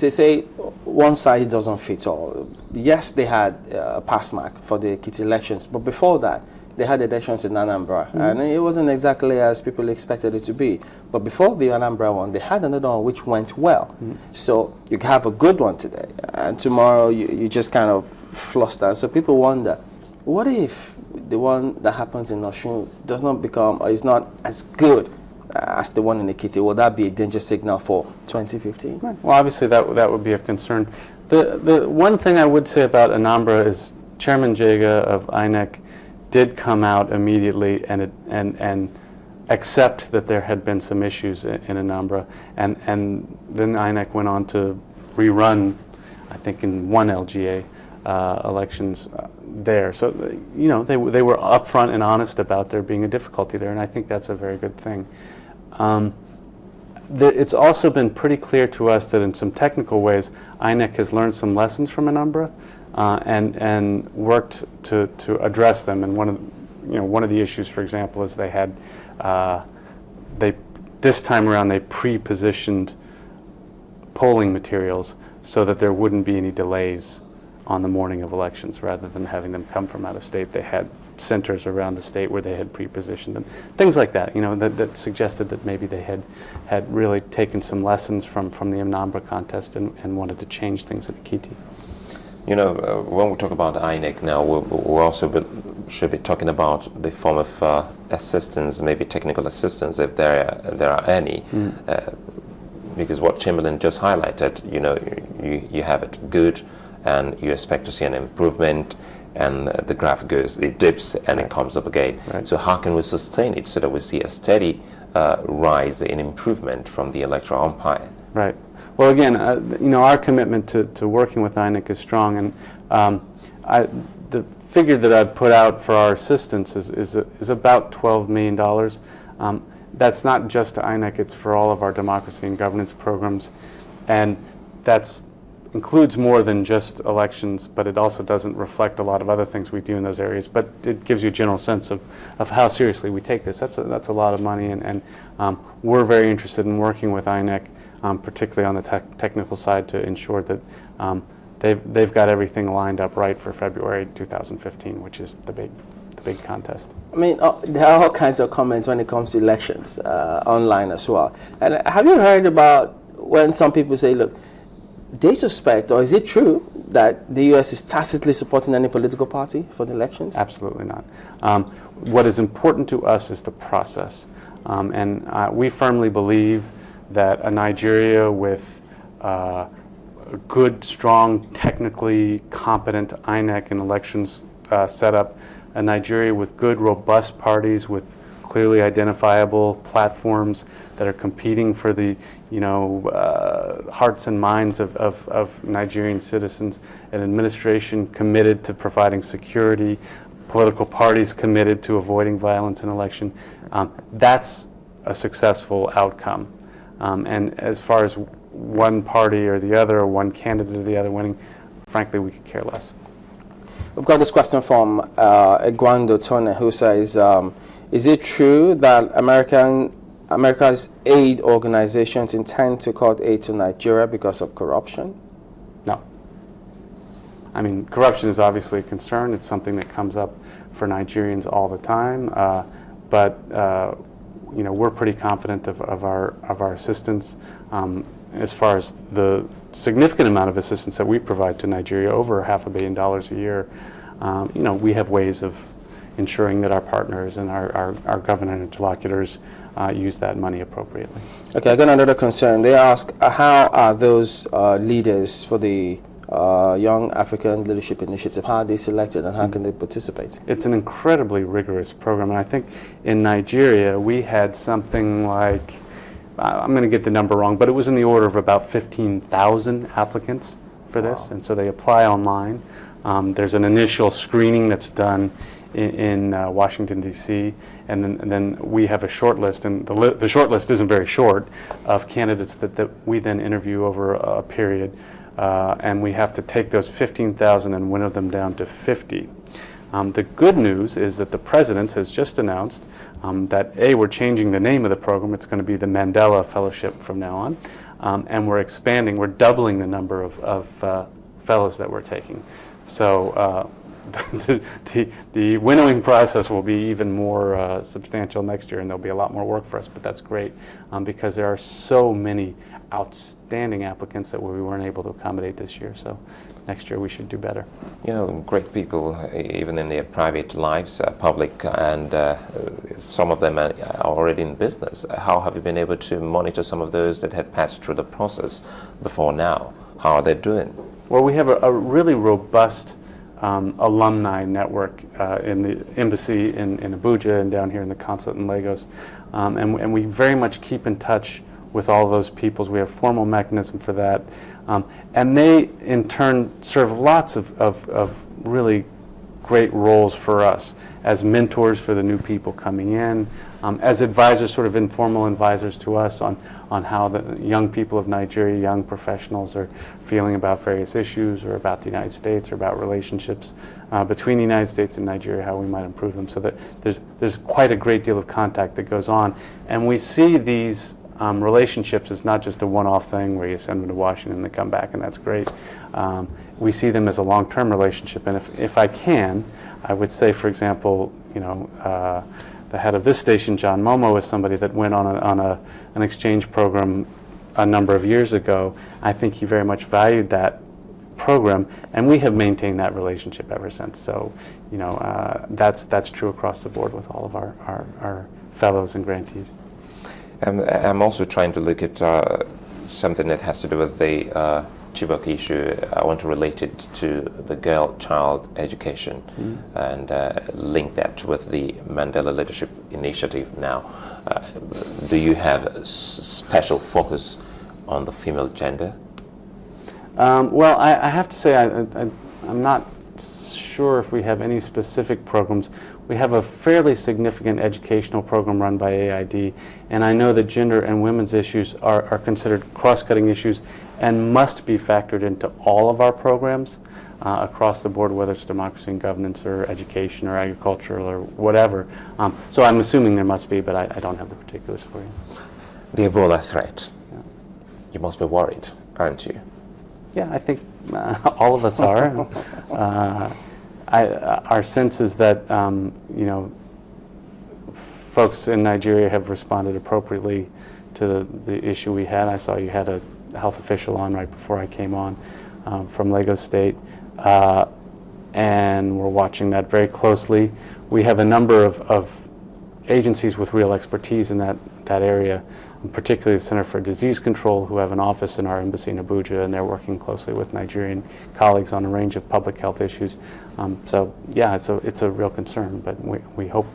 they say one size doesn't fit all. Yes, they had a pass mark for the Ekiti elections, but before that, they had elections in Anambra, and it wasn't exactly as people expected it to be. But before the Anambra one, they had another one which went well. So you have a good one today, and tomorrow you just kind of fluster. So people wonder, what if the one that happens in Osun does not become, or is not as good as the one in Ekiti? Will that be a danger signal for 2015? Right. Well, obviously that would be of concern. The one thing I would say about Anambra is Chairman Jega of INEC did come out immediately and accept that there had been some issues in Anambra, and then INEC went on to rerun, I think, in one LGA elections there. So you know, they were upfront and honest about there being a difficulty there, and I think that's a very good thing. It's also been pretty clear to us that in some technical ways, INEC has learned some lessons from Anambra. And worked to address them. And one of the issues, for example, is they had this time around they pre-positioned polling materials so that there wouldn't be any delays on the morning of elections. Rather than having them come from out of state, they had centers around the state where they had pre-positioned them. Things like that, you know, that suggested that maybe they had really taken some lessons from the Anambra contest and wanted to change things at Ekiti. You know, when we talk about INEC now, we also should be talking about the form of assistance, maybe technical assistance, if there are any. Because what Chamberlain just highlighted, you know, you have it good, and you expect to see an improvement, and the graph goes, it dips, and it comes up again. Right. So how can we sustain it so that we see a steady rise in improvement from the electoral umpire? Right. Well, again, you know, our commitment to working with INEC is strong, and the figure that I've put out for our assistance is about $12 million. That's not just to INEC; it's for all of our democracy and governance programs, and that includes more than just elections. But it also doesn't reflect a lot of other things we do in those areas. But it gives you a general sense of how seriously we take this. That's a lot of money, and we're very interested in working with INEC. Particularly on the technical side, to ensure that they've got everything lined up right for February 2015, which is the big contest. I mean, there are all kinds of comments when it comes to elections online as well. And have you heard about when some people say, look, they suspect, or is it true, that the U.S. is tacitly supporting any political party for the elections? Absolutely not. What is important to us is the process. And we firmly believe that a Nigeria with a good, strong, technically competent INEC and elections setup, a Nigeria with good, robust parties with clearly identifiable platforms that are competing for the, you know, hearts and minds of Nigerian citizens, an administration committed to providing security, political parties committed to avoiding violence in election. That's a successful outcome. And as far as one party or the other, or one candidate or the other winning, frankly, we could care less. We've got this question from Egwando Tone, who says, is it true that America's aid organizations intend to cut aid to Nigeria because of corruption? No. I mean, corruption is obviously a concern. It's something that comes up for Nigerians all the time. But you know, we're pretty confident of our assistance. As far as the significant amount of assistance that we provide to Nigeria, over $500 million a year, you know, we have ways of ensuring that our partners and our government interlocutors use that money appropriately. Okay, I got another concern. They ask, how are those leaders for the Young African Leadership Initiative, how are they selected and how can they participate? It's an incredibly rigorous program, and I think in Nigeria we had something like, I'm going to get the number wrong, but it was in the order of about 15,000 applicants for this. Wow. And so they apply online. There's an initial screening that's done in Washington, D.C., and then we have a short list, and the short list isn't very short, of candidates that we then interview over a period, and we have to take those 15,000 and winnow them down to 50. The good news is that the president has just announced that we're changing the name of the program. It's going to be the Mandela Fellowship from now and we're expanding. We're doubling the number of fellows that we're taking. So the winnowing process will be even more substantial next year, and there'll be a lot more work for us, but that's great because there are so many outstanding applicants that we weren't able to accommodate this year. So next year we should do better. You know, great people, even in their private lives, public, and some of them are already in business. How have you been able to monitor some of those that have passed through the process before now? How are they doing? Well, we have a really robust alumni network in the embassy in Abuja and down here in the consulate in Lagos. And we very much keep in touch with all those peoples. We have formal mechanism for that. And they, in turn, serve lots of really great roles for us as mentors for the new people coming in, as advisors, sort of informal advisors to us on how the young people of Nigeria, young professionals, are feeling about various issues or about the United States or about relationships between the United States and Nigeria, how we might improve them. So that there's quite a great deal of contact that goes on. And we see these relationships as not just a one-off thing where you send them to Washington and they come back and that's great. We see them as a long-term relationship. And if I can, I would say, for example, you know, the head of this station, John Momo, is somebody that went on an exchange program a number of years ago. I think he very much valued that program, and we have maintained that relationship ever since. So, you know, that's true across the board with all of our fellows and grantees. I'm also trying to look at something that has to do with the Chibok issue. I want to relate it to the girl-child education and link that with the Mandela Leadership Initiative now. Do you have a special focus on the female gender? Well, I have to say I'm not sure if we have any specific programs. We have a fairly significant educational program run by AID, and I know that gender and women's issues are considered cross-cutting issues and must be factored into all of our programs across the board, whether it's democracy and governance or education or agriculture or whatever. So I'm assuming there must be, but I don't have the particulars for you. The Ebola threat. Yeah. You must be worried, aren't you? Yeah, I think all of us are. Our sense is that you know, folks in Nigeria have responded appropriately to the issue we had. I saw you had a health official on right before I came on from Lagos State, and we're watching that very closely. We have a number of agencies with real expertise in that area, particularly the Center for Disease Control, who have an office in our embassy in Abuja, and they're working closely with Nigerian colleagues on a range of public health issues. So yeah, it's a real concern, but we hope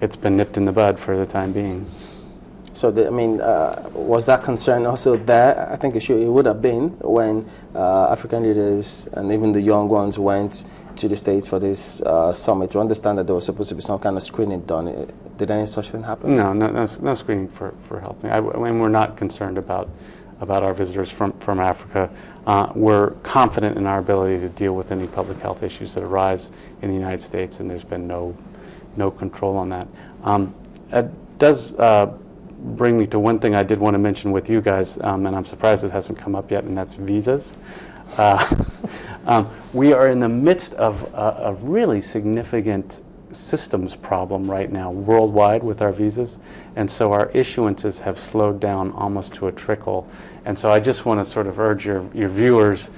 it's been nipped in the bud for the time being. So, was that concern also there? I think it would have been when African leaders and even the young ones went to the States for this summit to understand that there was supposed to be some kind of screening done. Did any such thing happen? No screening for health. I mean, we're not concerned about our visitors from Africa. We're confident in our ability to deal with any public health issues that arise in the United States, and there's been no control on that. It does bring me to one thing I did want to mention with you guys, and I'm surprised it hasn't come up yet, and that's visas. We are in the midst of a really significant systems problem right now worldwide with our visas, and so our issuances have slowed down almost to a trickle. And so I just want to sort of urge your viewers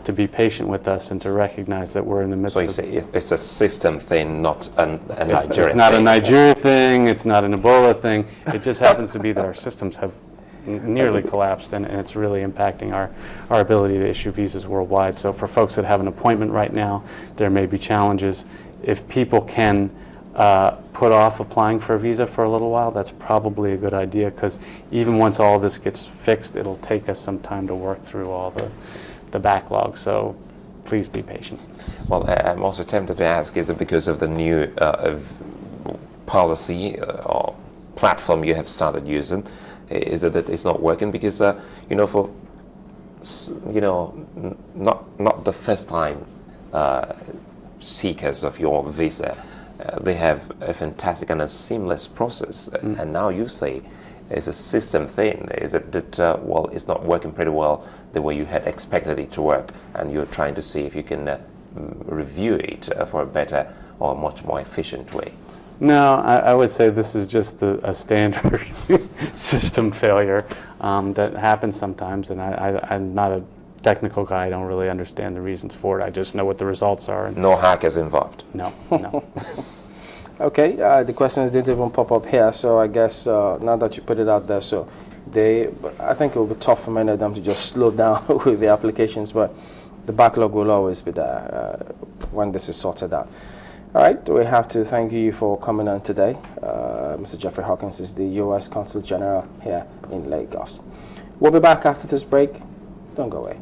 to be patient with us and to recognize that we're in the midst of... So it's a system thing, not a Nigeria thing. It's not a Nigeria thing, it's not an Ebola thing, it just happens to be that our systems have nearly collapsed, and it's really impacting our ability to issue visas worldwide. So for folks that have an appointment right now, there may be challenges. If people can put off applying for a visa for a little while, that's probably a good idea, because even once all this gets fixed, it'll take us some time to work through all the backlog. So please be patient. Well, I'm also tempted to ask, is it because of the new policy or platform you have started using? Is it that it's not working? Because for not the first time seekers of your visa, they have a fantastic and a seamless process. And now you say a system thing? Is it that, well, it's not working pretty well the way you had expected it to work, and you're trying to see if you can review it for a better or much more efficient way? No, I would say this is just a standard system failure that happens sometimes, and I'm not a technical guy. I don't really understand the reasons for it. I just know what the results are. And no hackers involved? No, no. Okay, the questions didn't even pop up here, so I guess now that you put it out there, so I think it will be tough for many of them to just slow down with the applications, but the backlog will always be there when this is sorted out. All right, we have to thank you for coming on today. Mr. Jeffery Hawkins is the U.S. Consul General here in Lagos. We'll be back after this break. Don't go away.